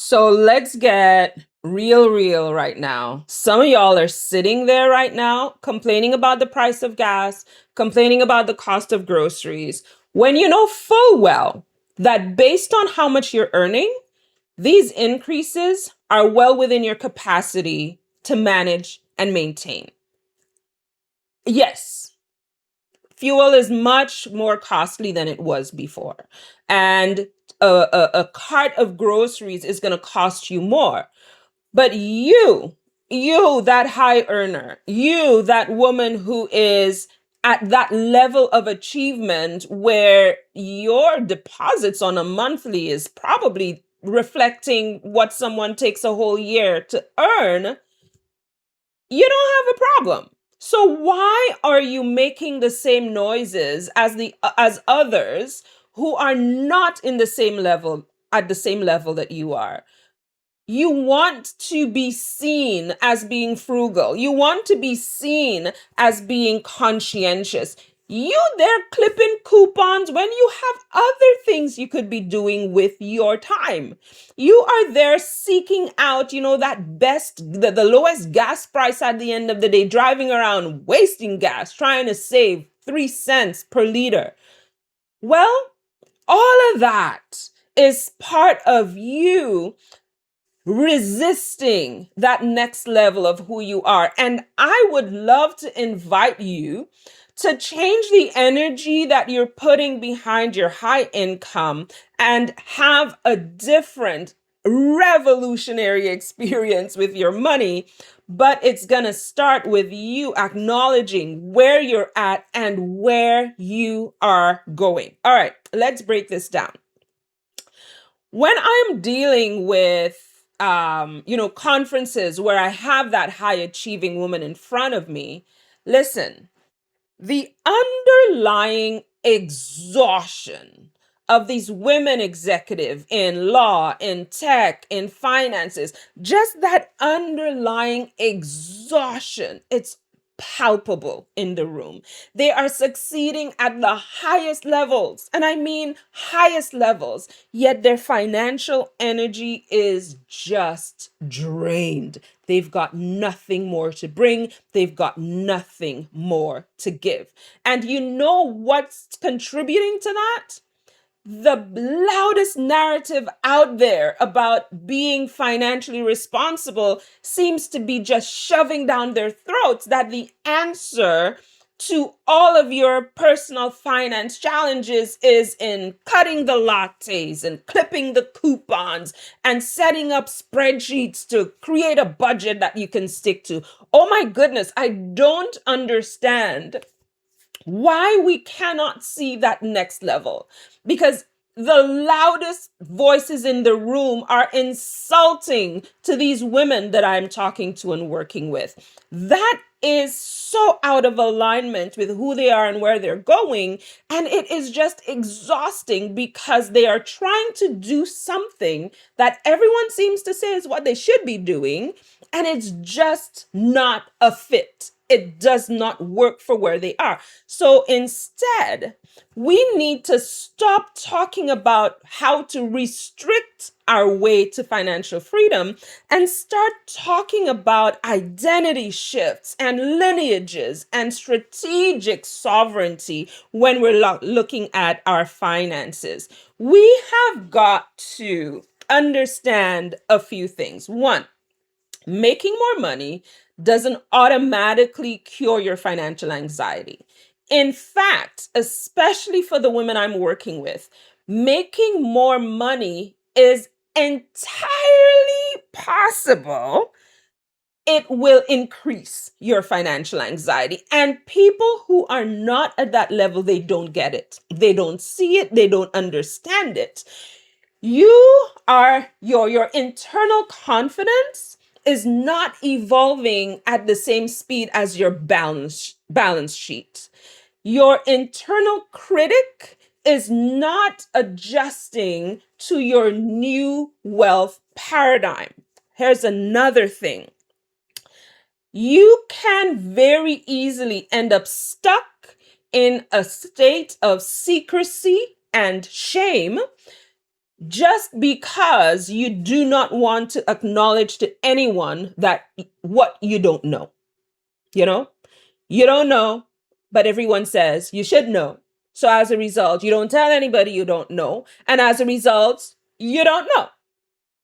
So let's get real right now. Some of y'all are sitting there right now complaining about the price of gas, complaining about the cost of groceries, when you know full well that based on how much you're earning, these increases are well within your capacity to manage and maintain. Yes, fuel is much more costly than it was before. And a cart of groceries is going to cost you more. But you, that high earner, you, that woman who is at that level of achievement where your deposits on a monthly is probably reflecting what someone takes a whole year to earn, you don't have a problem. So why are you making the same noises as others who are not in the same level at the same level that you are? You want to be seen as being frugal. You want to be seen as being conscientious. You there clipping coupons when you have other things you could be doing with your time. You are there seeking out, that the lowest gas price at the end of the day, driving around, wasting gas, trying to save 3 cents per liter. Well, all of that is part of you resisting that next level of who you are. And I would love to invite you to change the energy that you're putting behind your high income and have a different revolutionary experience with your money. But it's going to start with you acknowledging where you're at and where you are going. All right, let's break this down. When I'm dealing with conferences where I have that high achieving woman in front of me, listen, the underlying exhaustion of these women executive in law, in tech, in finances, just that underlying exhaustion, it's palpable in the room. They are succeeding at the highest levels, and I mean highest levels, yet their financial energy is just drained. They've got nothing more to bring. They've got nothing more to give. And you know what's contributing to that? The loudest narrative out there about being financially responsible seems to be just shoving down their throats that the answer to all of your personal finance challenges is in cutting the lattes and clipping the coupons and setting up spreadsheets to create a budget that you can stick to. Oh my goodness, I don't understand why we cannot see that next level, because the loudest voices in the room are insulting to these women that I'm talking to and working with. That is so out of alignment with who they are and where they're going. And it is just exhausting because they are trying to do something that everyone seems to say is what they should be doing. And it's just not a fit. It does not work for where they are. So instead, we need to stop talking about how to restrict our way to financial freedom and start talking about identity shifts and lineages and strategic sovereignty when we're looking at our finances. We have got to understand a few things. One, making more money doesn't automatically cure your financial anxiety. In fact, especially for the women I'm working with, making more money is entirely possible. It will increase your financial anxiety. And people who are not at that level, they don't get it. They don't see it. They don't understand it. Your internal confidence is not evolving at the same speed as your balance sheet. Your internal critic is not adjusting to your new wealth paradigm. Here's another thing. You can very easily end up stuck in a state of secrecy and shame, just because you do not want to acknowledge to anyone that what you don't know. You know, you don't know, but everyone says you should know. So as a result, you don't tell anybody you don't know. And as a result, you don't know.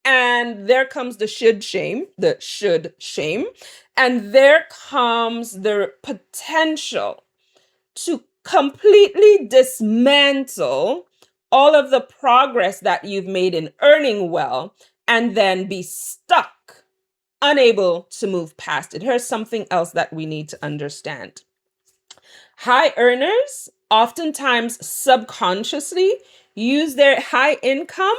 And there comes the should shame. And there comes the potential to completely dismantle all of the progress that you've made in earning well and then be stuck, unable to move past it. Here's something else that we need to understand. High earners oftentimes subconsciously use their high income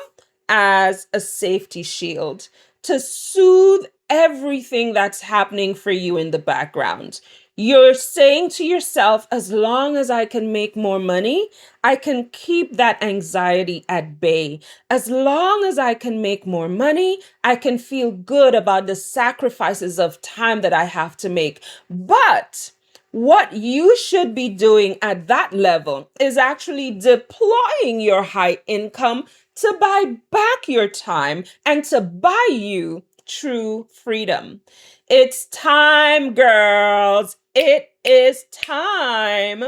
as a safety shield to soothe everything that's happening for you in the background. You're saying to yourself, as long as I can make more money, I can keep that anxiety at bay. As long as I can make more money, I can feel good about the sacrifices of time that I have to make. But what you should be doing at that level is actually deploying your high income to buy back your time and to buy you true freedom. It's time, girls. It is time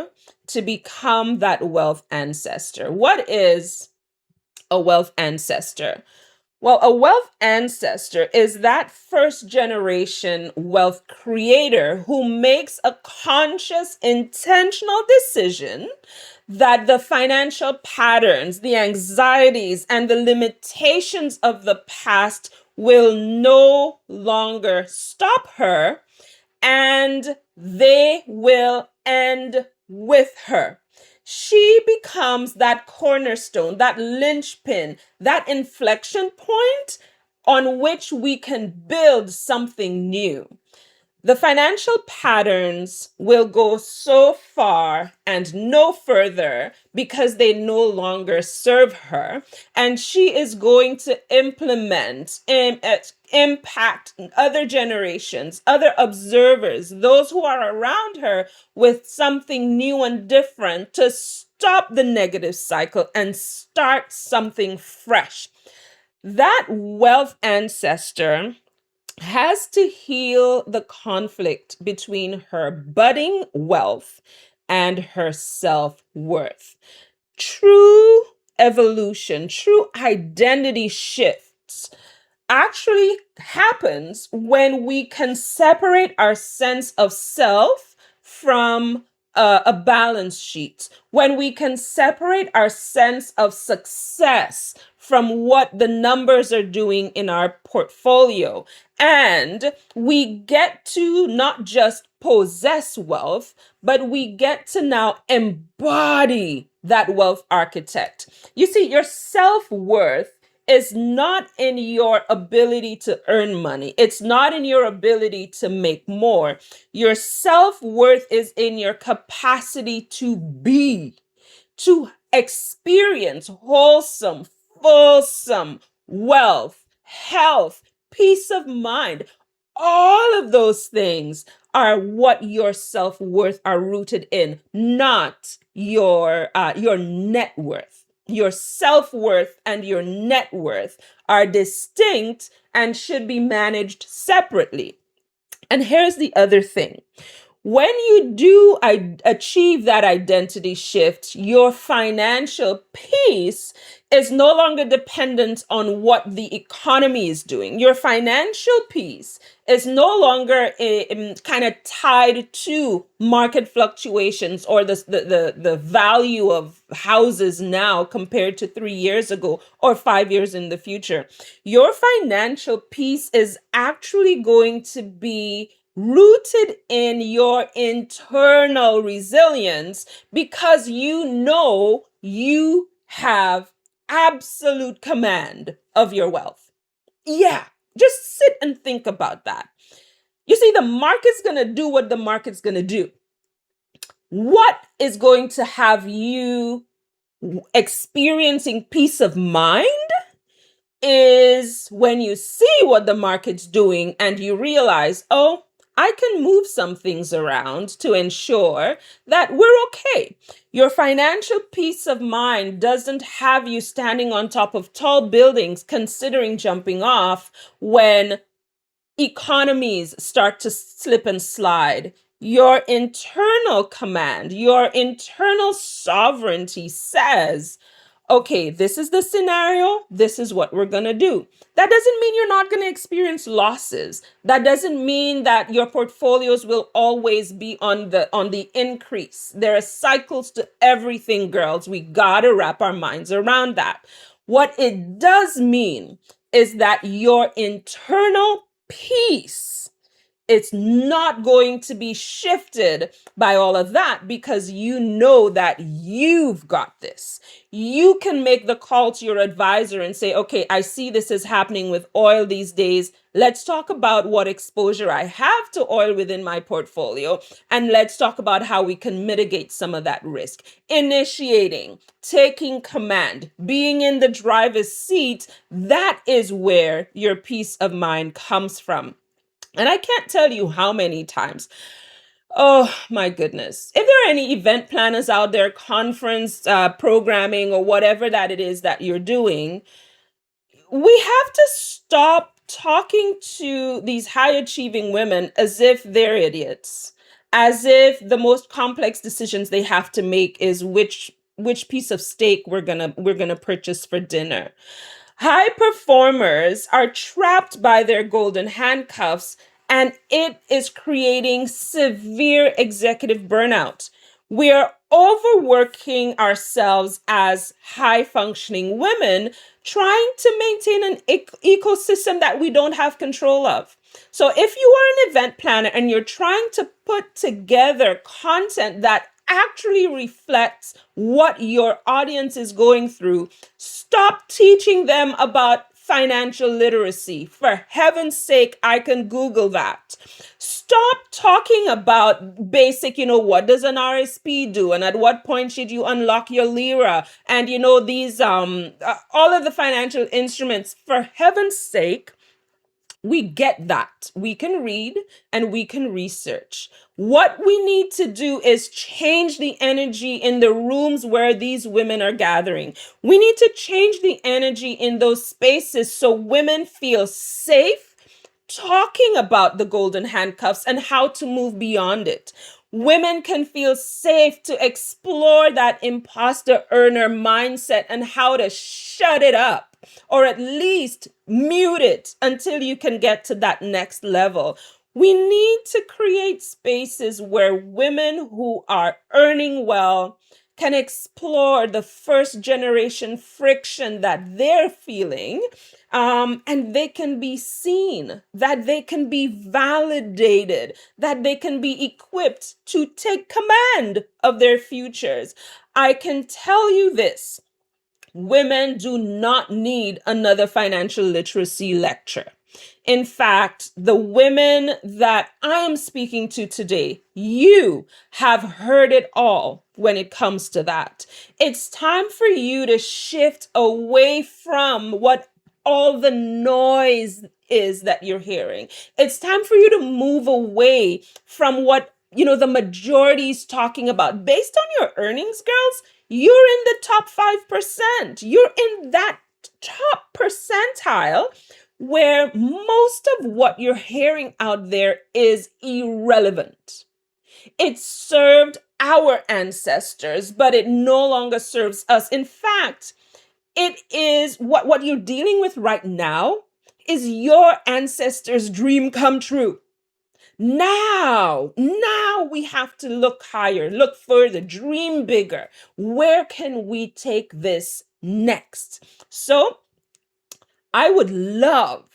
to become that wealth ancestor. What is a wealth ancestor? Well, a wealth ancestor is that first generation wealth creator who makes a conscious, intentional decision that the financial patterns, the anxieties, and the limitations of the past will no longer stop her and they will end with her. She becomes that cornerstone, that linchpin, that inflection point on which we can build something new. The financial patterns will go so far and no further because they no longer serve her. And she is going to implement and impact other generations, other observers, those who are around her with something new and different to stop the negative cycle and start something fresh. That wealth ancestor has to heal the conflict between her budding wealth and her self worth. True evolution, true identity shifts actually happens when we can separate our sense of self from a balance sheet, when we can separate our sense of success from what the numbers are doing in our portfolio. And we get to not just possess wealth, but we get to now embody that wealth architect. You see, your self worth is not in your ability to earn money. It's not in your ability to make more. Your self worth is in your capacity to be, to experience wholesome, fulsome wealth, health, peace of mind. All of those things are what your self-worth are rooted in, not your net worth. Your self-worth and your net worth are distinct and should be managed separately. And here's the other thing. When you do achieve that identity shift, your financial peace is no longer dependent on what the economy is doing. Your financial peace is no longer kind of tied to market fluctuations or the value of houses now compared to 3 years ago or 5 years in the future. Your financial peace is actually going to be rooted in your internal resilience because you know you have absolute command of your wealth. Yeah, just sit and think about that. You see, the market's going to do what the market's going to do. What is going to have you experiencing peace of mind is when you see what the market's doing and you realize, oh, I can move some things around to ensure that we're okay. Your financial peace of mind doesn't have you standing on top of tall buildings considering jumping off when economies start to slip and slide. Your internal command, your internal sovereignty says, okay, this is the scenario, this is what we're going to do. That doesn't mean you're not going to experience losses. That doesn't mean that your portfolios will always be on the increase. There are cycles to everything, girls. We got to wrap our minds around that. What it does mean is that your internal peace, it's not going to be shifted by all of that because you know that you've got this. You can make the call to your advisor and say, okay, I see this is happening with oil these days. Let's talk about what exposure I have to oil within my portfolio. And let's talk about how we can mitigate some of that risk. Initiating, taking command, being in the driver's seat, that is where your peace of mind comes from. And I can't tell you how many times. Oh my goodness. If there are any event planners out there, conference programming, or whatever that it is that you're doing, we have to stop talking to these high achieving women as if they're idiots, as if the most complex decisions they have to make is which piece of steak we're gonna purchase for dinner. High performers are trapped by their golden handcuffs, and it is creating severe executive burnout. We are overworking ourselves as high functioning women, trying to maintain an ecosystem that we don't have control of. So, if you are an event planner and you're trying to put together content that actually reflects what your audience is going through, stop teaching them about financial literacy. For heaven's sake, I can Google that. Stop talking about basic, what does an RSP do? And at what point should you unlock your Lira? And, these, all of the financial instruments. For heaven's sake, we get that. We can read and we can research. What we need to do is change the energy in the rooms where these women are gathering. We need to change the energy in those spaces so women feel safe talking about the golden handcuffs and how to move beyond it. Women can feel safe to explore that imposter earner mindset and how to shut it up, or at least mute it until you can get to that next level. We need to create spaces where women who are earning well can explore the first generation friction that they're feeling, and they can be seen, that they can be validated, that they can be equipped to take command of their futures. I can tell you this: women do not need another financial literacy lecture. In fact, the women that I am speaking to today, you have heard it all when it comes to that. It's time for you to shift away from what all the noise is that you're hearing. It's time for you to move away from what the majority is talking about. Based on your earnings, girls, you're in the top 5%. You're in that top percentile where most of what you're hearing out there is irrelevant. It served our ancestors, but it no longer serves us. In fact, it is what you're dealing with right now is your ancestors' dream come true. Now we have to look higher, look further, dream bigger. Where can we take this next? So I would love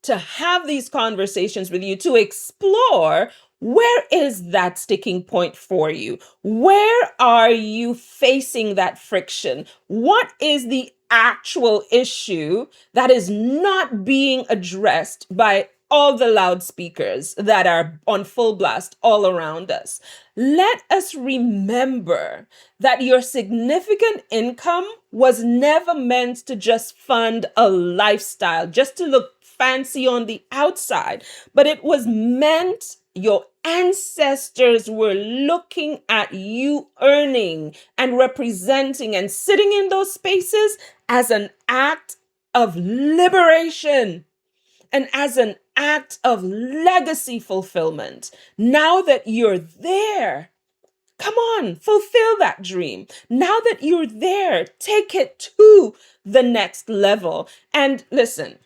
to have these conversations with you to explore, where is that sticking point for you? Where are you facing that friction? What is the actual issue that is not being addressed by all the loudspeakers that are on full blast all around us? Let us remember that your significant income was never meant to just fund a lifestyle, just to look fancy on the outside, but it was meant your ancestors were looking at you earning and representing and sitting in those spaces as an act of liberation and as an act of legacy fulfillment. Now that you're there, come on, fulfill that dream. Now that you're there, take it to the next level. And listen,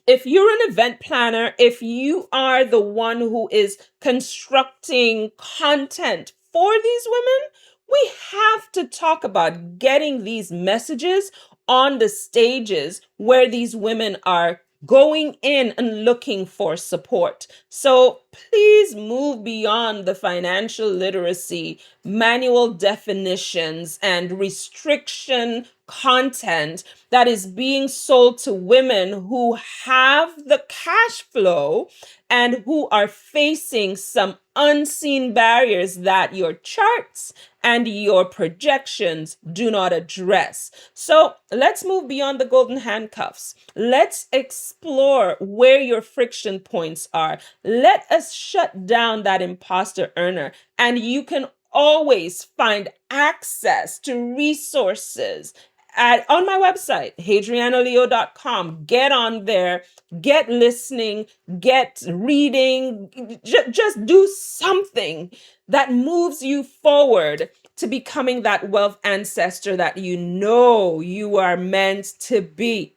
if you're an event planner, if you are the one who is constructing content for these women, we have to talk about getting these messages on the stages where these women are going in and looking for support. So please move beyond the financial literacy, manual definitions, and restriction content that is being sold to women who have the cash flow and who are facing some unseen barriers that your charts and your projections do not address. So let's move beyond the golden handcuffs. Let's explore where your friction points are. Let us shut down that imposter earner, and you can always find access to resources on my website, hadrianaleo.com. Get on there, get listening, get reading, just do something that moves you forward to becoming that wealth ancestor that you know you are meant to be.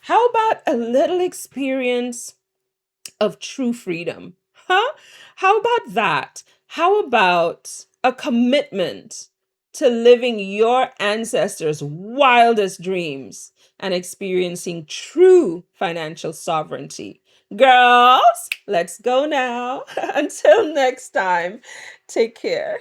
How about a little experience of true freedom? Huh? How about that? How about a commitment to living your ancestors' wildest dreams and experiencing true financial sovereignty? Girls, let's go now. Until next time, take care.